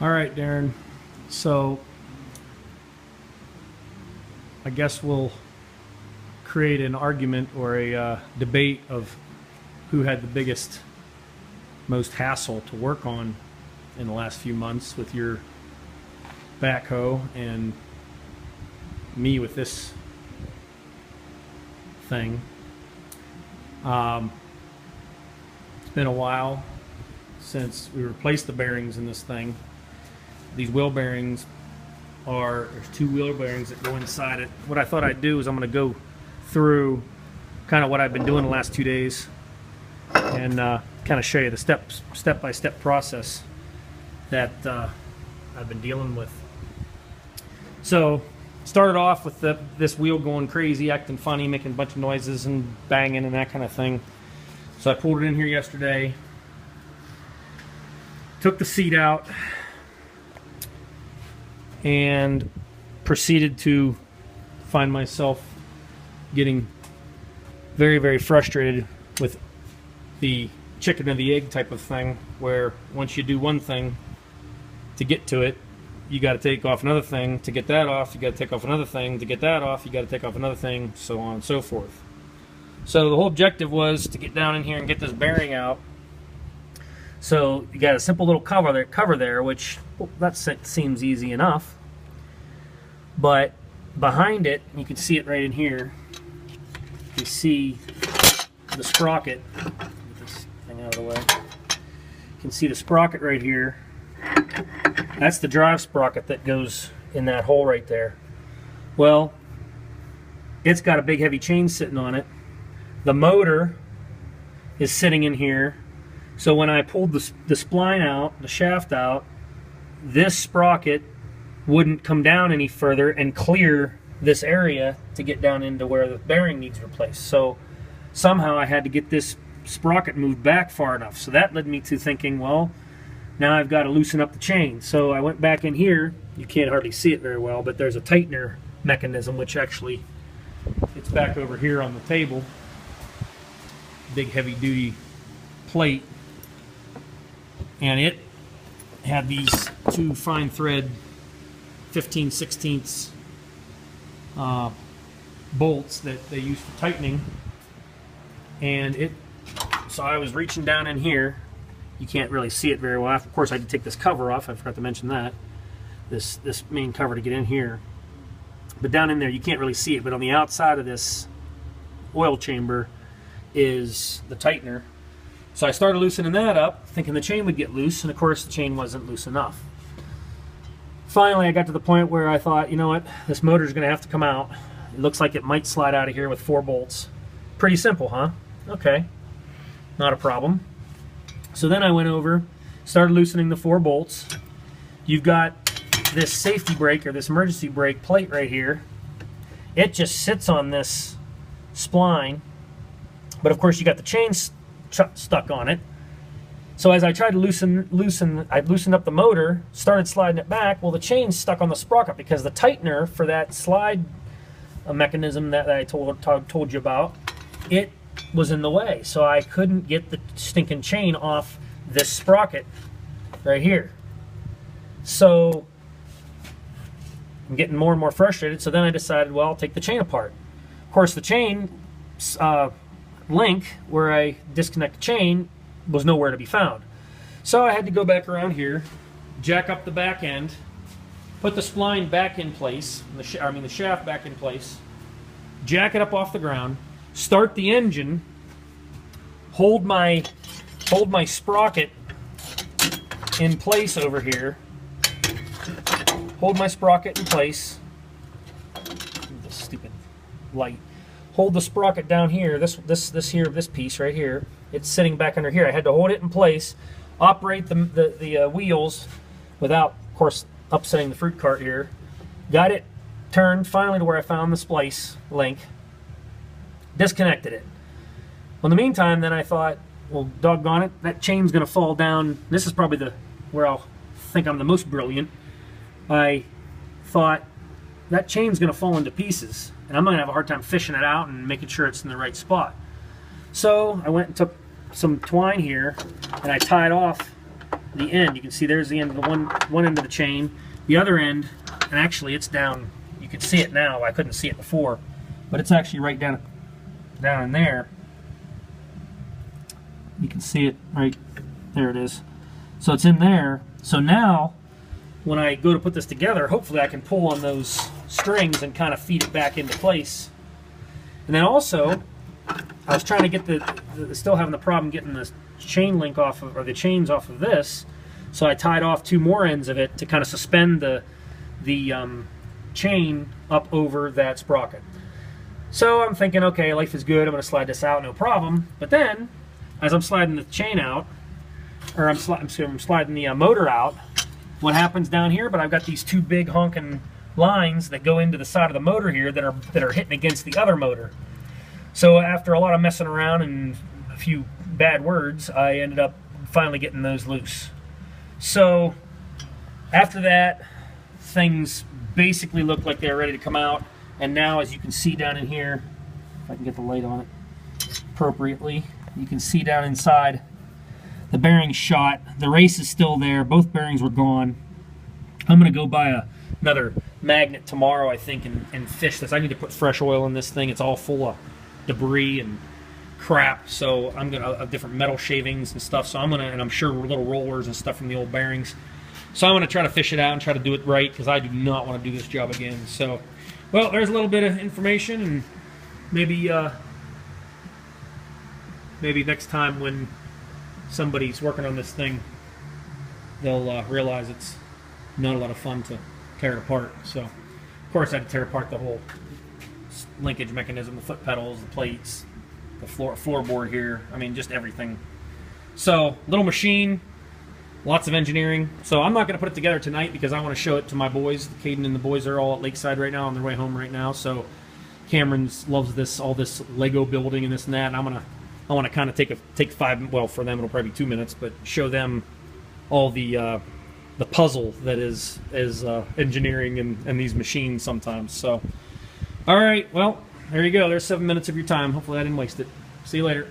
All right, Darren. So I guess we'll create an argument or a debate of who had the biggest, most hassle to work on in the last few months with your backhoe and me with this thing. It's been a while since we replaced the bearings in this thing. These wheel bearings there's two wheel bearings that go inside it. What I thought I'd do is I'm going to go through kind of what I've been doing the last 2 days and kind of show you the step-by-step process that I've been dealing with. So started off with this wheel going crazy, acting funny, making a bunch of noises and banging and that kind of thing. So I pulled it in here yesterday, took the seat out, and proceeded to find myself getting very, very frustrated with the chicken or the egg type of thing, where once you do one thing to get to it, you got to take off another thing to get that off, you got to take off another thing to get that off, you got to take off another thing, so on and so forth. So the whole objective was to get down in here and get this bearing out. So you got a simple little cover there, which, well, that seems easy enough. But behind it, you can see it right in here. You see the sprocket. Get this thing out of the way. You can see the sprocket right here. That's the drive sprocket that goes in that hole right there. Well, it's got a big heavy chain sitting on it. The motor is sitting in here. So when I pulled the spline out, the shaft out, this sprocket wouldn't come down any further and clear this area to get down into where the bearing needs replaced. So somehow I had to get this sprocket moved back far enough. So that led me to thinking, well, now I've got to loosen up the chain. So I went back in here. You can't hardly see it very well, but there's a tightener mechanism, which actually, it's back over here on the table. Big heavy duty plate. And it had these two fine thread 15/16 bolts that they use for tightening. And so I was reaching down in here. You can't really see it very well. Of course, I had to take this cover off. I forgot to mention that. This main cover to get in here. But down in there, you can't really see it. But on the outside of this oil chamber is the tightener. So I started loosening that up, thinking the chain would get loose, and of course the chain wasn't loose enough. Finally, I got to the point where I thought, you know what, this motor's going to have to come out. It looks like it might slide out of here with 4 bolts. Pretty simple, huh? Okay, not a problem. So then I went over, started loosening the 4 bolts. You've got this safety brake or this emergency brake plate right here. It just sits on this spline, but of course you got the chain stuck on it. So as I tried to I loosened up the motor, started sliding it back. Well, the chain's stuck on the sprocket because the tightener for that slide mechanism that I told you about, it was in the way. So I couldn't get the stinking chain off this sprocket right here. So I'm getting more and more frustrated. So then I decided, well, I'll take the chain apart. Of course, the chain link where I disconnect the chain was nowhere to be found. So I had to go back around here, jack up the back end, put the spline back in place, the shaft back in place, jack it up off the ground, start the engine, hold my sprocket in place over here, hold my sprocket in place, this stupid light. Hold the sprocket down here, this piece right here, it's sitting back under here. I had to hold it in place, operate the wheels without, of course, upsetting the fruit cart here. Got it turned finally to where I found the splice link, disconnected it. Well, in the meantime, then I thought, well, doggone it, that chain's gonna fall down. This is probably where I'll think I'm the most brilliant. I thought, that chain's gonna fall into pieces, and I'm gonna have a hard time fishing it out and making sure it's in the right spot. So I went and took some twine here, and I tied off the end. You can see there's the end of the one end of the chain. The other end, and actually it's down. You can see it now. I couldn't see it before, but it's actually right down in there. You can see it right there. It is. So it's in there. So now, when I go to put this together, hopefully I can pull on those strings and kind of feed it back into place. And then also, I was trying to get still having the problem getting the chain link off of, or the chains off of this. So I tied off 2 more ends of it to kind of suspend the chain up over that sprocket. So I'm thinking, okay, life is good. I'm going to slide this out, no problem. But then, as I'm sliding the chain out, or I'm sliding the motor out, what happens down here? But I've got these 2 big honking lines that go into the side of the motor here that are hitting against the other motor. So after a lot of messing around and a few bad words, I ended up finally getting those loose. So after that, things basically looked like they were ready to come out. And now, as you can see down in here, if I can get the light on it appropriately, you can see down inside the bearing's shot. The race is still there. Both bearings were gone. I'm going to go buy another magnet tomorrow, I think, and fish this. I need to put fresh oil in this thing. It's all full of debris and crap, so I'm gonna different metal shavings and stuff. So and I'm sure little rollers and stuff from the old bearings. So I'm gonna try to fish it out and try to do it right, because I do not want to do this job again. So, well, there's a little bit of information, and maybe next time when somebody's working on this thing, they'll realize it's not a lot of fun to tear it apart. So, of course, I had to tear apart the whole linkage mechanism, the foot pedals, the plates, the floorboard here. I mean, just everything. So, little machine, lots of engineering. So I'm not going to put it together tonight because I want to show it to my boys. Caden and the boys are all at Lakeside right now on their way home right now. So Cameron loves all this Lego building and this and that. And I want to kind of take 5. Well, for them it'll probably be 2 minutes, but show them all the puzzle that is engineering and these machines sometimes. So, all right, well, there you go. There's 7 minutes of your time. Hopefully I didn't waste it. See you later.